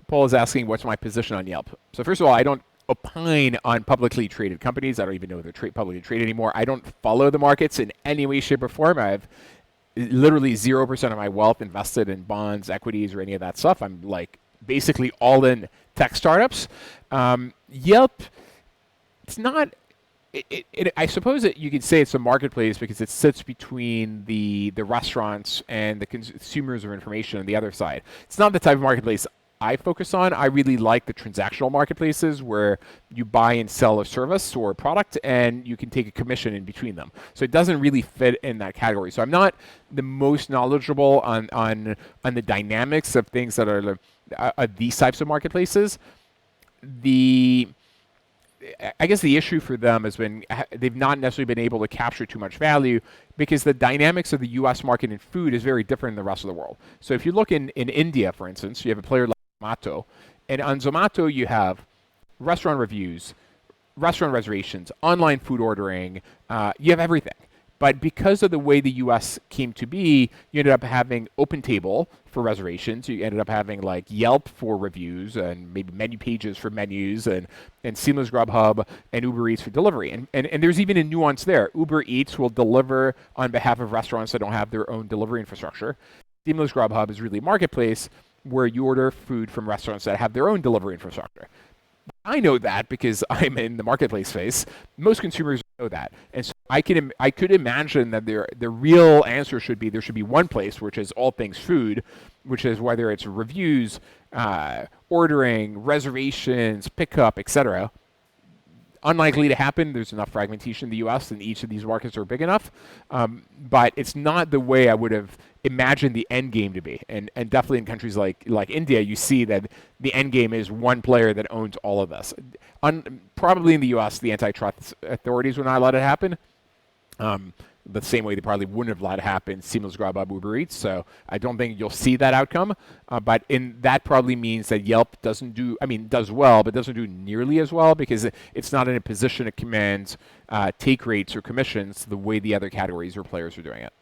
Paul is asking, what's my position on Yelp? So first of all, I don't opine on publicly traded companies. I don't even know if they're publicly traded anymore. I don't follow the markets in any way, shape, or form. I have literally 0% of my wealth invested in bonds, equities, or any of that stuff. I'm like basically all in tech startups. Yelp, it's not. I suppose that you could say it's a marketplace because it sits between the restaurants and the consumers of information on the other side. It's not the type of marketplace I focus on. I really like the transactional marketplaces where you buy and sell a service or a product and you can take a commission in between them. So it doesn't really fit in that category. So I'm not the most knowledgeable on the dynamics of things that are these types of marketplaces. The I guess the issue for them has been they've not necessarily been able to capture too much value because the dynamics of the U.S. market in food is very different than the rest of the world. So if you look in India, for instance, you have a player like Zomato, and on Zomato you have restaurant reviews, restaurant reservations, online food ordering. You have everything. But because of the way the U.S. came to be, you ended up having OpenTable for reservations. You ended up having like Yelp for reviews and maybe menu pages for menus and Seamless Grubhub and Uber Eats for delivery. And there's even a nuance there. Uber Eats will deliver on behalf of restaurants that don't have their own delivery infrastructure. Seamless Grubhub is really a marketplace where you order food from restaurants that have their own delivery infrastructure. I know that because I'm in the marketplace space. Most consumers know that, and so I could imagine that the real answer should be there should be one place which is all things food, which is whether it's reviews, ordering, reservations, pickup, etc. Unlikely to happen. There's enough fragmentation in the U.S. and each of these markets are big enough, but it's not the way I would have imagined the end game to be. And definitely in countries like India, you see that the end game is one player that owns all of this. Probably in the U.S., the antitrust authorities would not let it happen. The same way they probably wouldn't have let it happen, Seamless Grubhub, Uber Eats. So I don't think you'll see that outcome. But that probably means that Yelp does well, but doesn't do nearly as well because it's not in a position to command take rates or commissions the way the other categories or players are doing it.